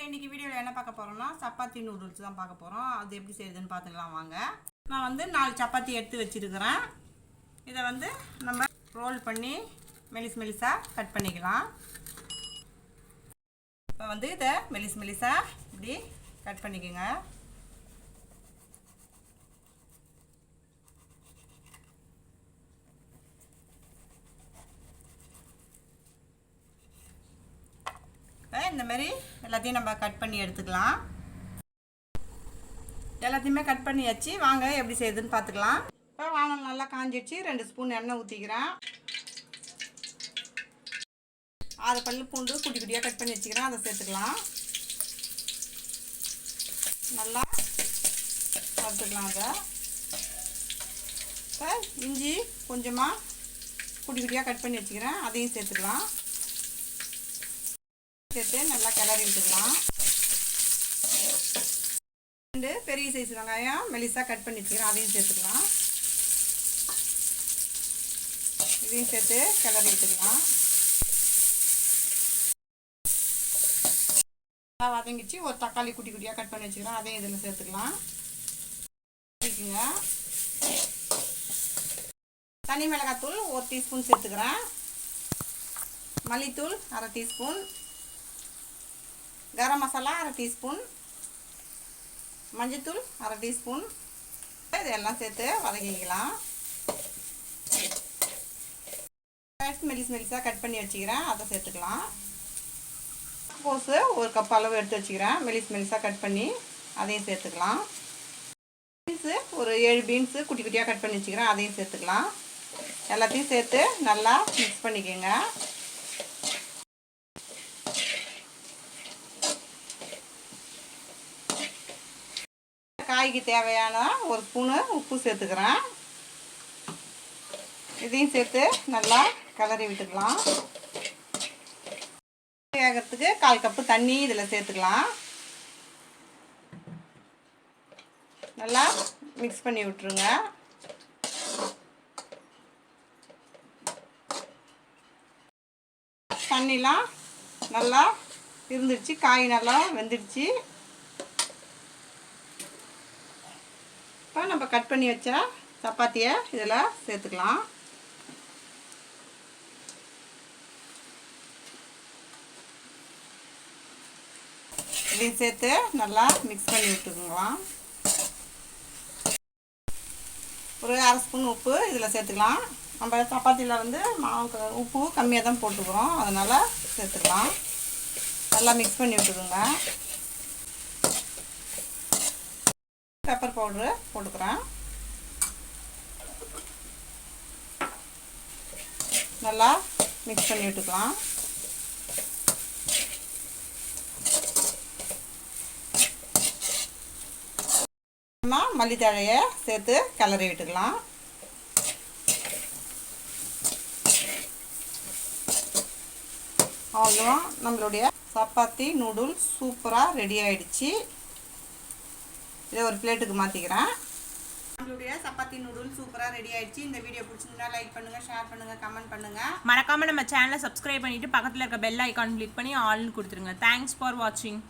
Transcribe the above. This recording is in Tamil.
இன்னைக்கு வீடியோவில் என்ன பார்க்க போகிறோம்னா சப்பாத்தி நூடுல்ஸ் தான் பார்க்க போகிறோம். அது எப்படி செய்யுதுன்னு பார்த்துக்கலாம் வாங்க. நான் வந்து 4 சப்பாத்தி எடுத்து வச்சுருக்கிறேன். இதை வந்து நம்ம ரோல் பண்ணி மெலிசாக கட் பண்ணிக்கலாம். இப்போ வந்து இதை மெலிசாக இப்படி கட் பண்ணிக்கோங்க. இந்த மாதிரி எல்லாத்தையும் நம்ம கட் பண்ணி எடுத்துக்கலாம். எல்லாத்தையுமே கட் பண்ணியாச்சு. வாங்க எப்படி செய்யுதுன்னு பார்த்துக்கலாம். இப்போ வானல் நல்லா காஞ்சிடுச்சு. 2 ஸ்பூன் எண்ணெய் ஊற்றிக்கிறேன். 6 பல்லு பூண்டு குட்டி குட்டியாக கட் பண்ணி வச்சுக்கிறேன். அதை சேர்த்துக்கலாம். நல்லா வறுத்துக்கலாம். அதை இப்போ இஞ்சி கொஞ்சமாக குட்டி குட்டியாக கட் பண்ணி வச்சுக்கிறேன். அதையும் சேர்த்துக்கலாம். சேர்த்து நல்லா கிளறி விட்டுக்கலாம். 2 பெரிய சைஸ் வெங்காயம் மெலிசாக கட் பண்ணி வச்சுக்கிறேன். அதையும் சேர்த்துக்கலாம். இதையும் சேர்த்து கிளறி விட்டுக்கலாம். நல்லா வதங்கிச்சு. ஒரு தக்காளி குட்டி குட்டியாக கட் பண்ணி வச்சுக்கிறேன். அதையும் இதில் சேர்த்துக்கலாம். தனி மிளகாத்தூள் 1 டீஸ்பூன் சேர்த்துக்கிறேன். மல்லித்தூள் 1/2 டீஸ்பூன். கரம் மசாலா 1/2 டீஸ்பூன். மஞ்சத்தூள் 1/2 டீஸ்பூன். இதெல்லாம் சேர்த்து வதக்கிக்கலாம். மெலிசாக கட் பண்ணி வச்சுக்கிறேன். அதை சேர்த்துக்கலாம். கோஸு 1 கப் அளவு எடுத்து வச்சுக்கிறேன். மெலிசாக கட் பண்ணி அதையும் சேர்த்துக்கலாம். பீன்ஸு ஒரு 7 பீன்ஸு குட்டி குட்டியாக கட் பண்ணி வச்சுக்கிறேன். அதையும் சேர்த்துக்கலாம். எல்லாத்தையும் சேர்த்து நல்லா மிக்ஸ் பண்ணிக்கோங்க. காய்க்கு தேவையான 1 ஸ்பூனு உப்பு சேர்த்துக்கிறேன். இதையும் சேர்த்து நல்லா கிளறி விட்டுக்கலாம். வேகிறதுக்கு 1/4 கப்பு தண்ணி இதில் சேர்த்துக்கலாம். நல்லா மிக்ஸ் பண்ணி விட்டுருங்க. தண்ணிலாம் நல்லா இருந்துடுச்சு. காய் நல்லா வெந்துடுச்சு. இப்போ நம்ம கட் பண்ணி வச்ச சப்பாத்தியை இதில் சேர்த்துக்கலாம். இதையும் சேர்த்து நல்லா மிக்ஸ் பண்ணி விட்டுக்கலாம். ஒரு 1/2 ஸ்பூன் உப்பு இதில் சேர்த்துக்கலாம். நம்ம சப்பாத்தியில் வந்து மாவு உப்பு கம்மியாக தான் போட்டுக்கிறோம். அதனால் சேர்த்துக்கலாம். நல்லா மிக்ஸ் பண்ணி விட்டுருங்க. பெப்பர் பவுட்ரு போட்டுக்கிறேன். நல்லா மிக்ஸ் பண்ணி விட்டுக்கலாம். மல்லித்தழையை சேர்த்து கிளறி விட்டுக்கலாம். அவ்வளோதான், நம்மளுடைய சப்பாத்தி நூடுல்ஸ் சூப்பராக ரெடி ஆகிடுச்சு. இதை ஒரு பிளேட்டுக்கு மாற்றிக்கிறேன். நம்மளுடைய சப்பாத்தி நூடுல்ஸ் சூப்பராக ரெடி ஆயிடுச்சு. இந்த வீடியோ பிடிச்சிருந்தா லைக் பண்ணுங்கள், ஷேர் பண்ணுங்கள், கமெண்ட் பண்ணுங்கள். மறக்காமல் நம்ம சேனலை சப்ஸ்கிரைப் பண்ணிவிட்டு பக்கத்தில் இருக்க பெல் ஐக்கான் கிளிக் பண்ணி ஆல்னு கொடுத்துருங்க. தேங்க்ஸ் ஃபார் வாட்சிங்.